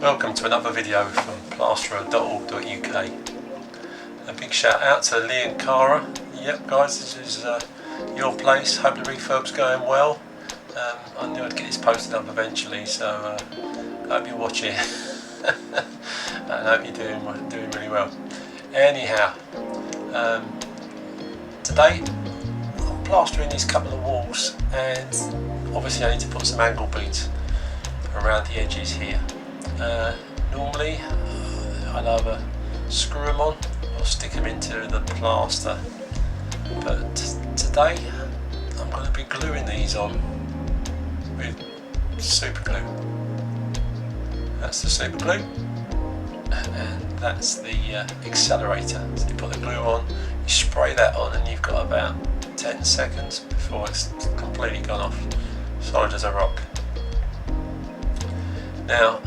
Welcome to another video from Plasterer.org.uk. A big shout out to Lee and Cara. Yep guys, this is your place. Hope the refurb's going well. I knew I'd get this posted up eventually, so I hope you're watching and I hope you're doing really well. Anyhow, today I'm plastering these couple of walls, and obviously I need to put some angle beads around the edges here. Normally I'd either screw them on or stick them into the plaster, but today I'm going to be gluing these on with super glue. That's the super glue, and that's the accelerator. So you put the glue on, you spray that on, and you've got about 10 seconds before it's completely gone off, solid as a rock. Now,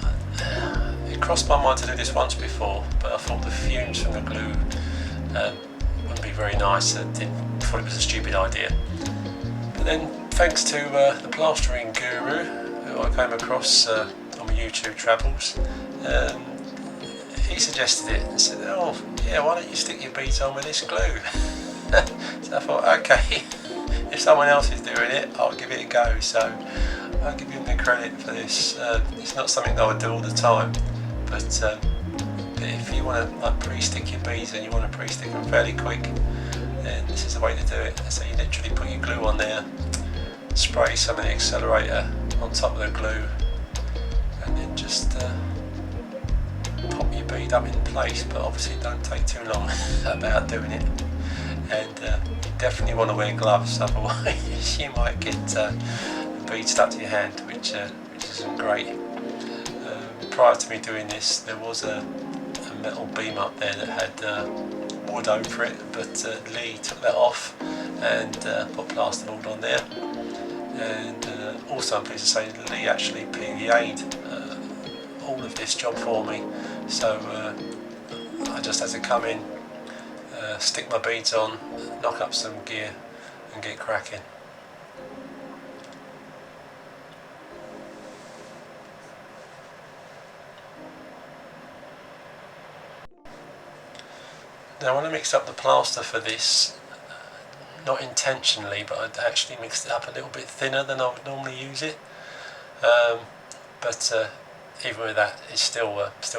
it crossed my mind to do this once before, but I thought the fumes from the glue wouldn't be very nice. I thought it was a stupid idea. But then, thanks to the plastering guru who I came across on my YouTube travels, he suggested it and said, "Oh, yeah, why don't you stick your beads on with this glue?" So I thought, okay, if someone else is doing it, I'll give it a go. So I'll give him the credit for this. It's not something that I would do all the time, but if you want to pre-stick your beads and you want to pre-stick them fairly quick, then this is the way to do it. So you literally put your glue on there, spray some of the accelerator on top of the glue, and then just pop your bead up in place. But obviously don't take too long about doing it, and you definitely want to wear gloves, otherwise you might get bead stuck to your hand, which isn't great. Prior to me doing this, there was a metal beam up there that had wood over it, but Lee took that off and put plasterboard on there. And also I'm pleased to say Lee actually PVA'd all of this job for me, so I just had to come in, stick my beads on, knock up some gear and get cracking. Now when I mixed up the plaster for this, not intentionally, but I'd actually mixed it up a little bit thinner than I would normally use it. But even with that, it's still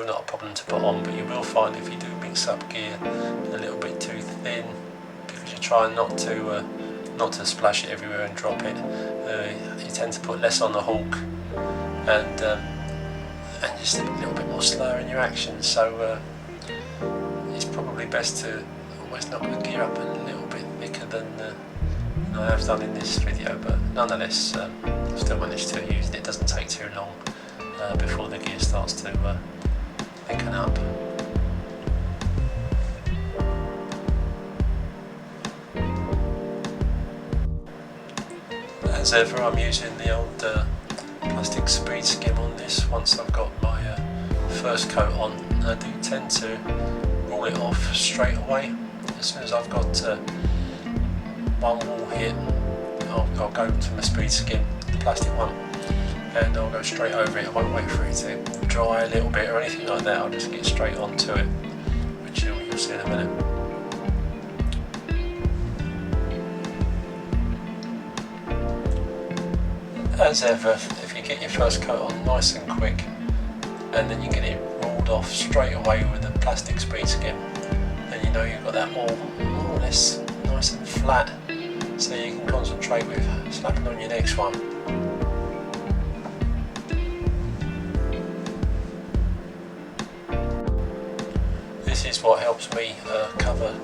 not a problem to put on. But you will find if you do mix up gear a little bit too thin, because you're trying not to splash it everywhere and drop it, you tend to put less on the hook and just a little bit more slower in your action. So it's probably best to always knock the gear up a little bit thicker than I have done in this video, but nonetheless I've still managed to use it. It doesn't take too long before the gear starts to thicken up. As ever, I'm using the old plastic speed skim on this. Once I've got my first coat on, I do tend to roll it off straight away. As soon as I've got one wall here, I'll go to my speed skim, the plastic one, and I'll go straight over it. I won't wait for it to dry a little bit or anything like that. I'll just get straight onto it, which you'll see in a minute. As ever, if you get your first coat on nice and quick, and then you get it rolled off straight away with the plastic speed skim, then you know you've got that more or less nice and flat, so you can concentrate with slapping on your next one. This is what helps me cover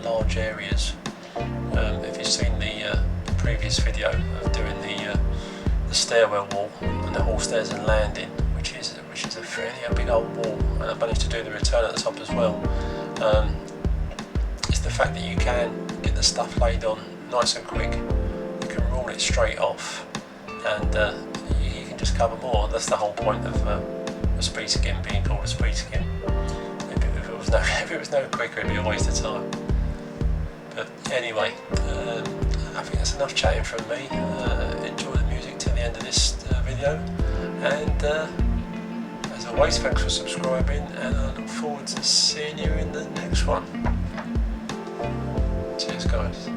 large areas. If you've seen the previous video of doing the stairwell wall and the hall stairs and landing, which is a fairly big old wall, and I've managed to do the return at the top as well. It's the fact that you can get the stuff laid on nice and quick. You can roll it straight off, and you can just cover more. That's the whole point of a speed skim being called a speed skim. If it was no quicker, it'd be a waste of time. But anyway, I think that's enough chatting from me. Enjoy the music till the end of this video, and as always, thanks for subscribing, and I look forward to seeing you in the next one. Cheers, guys.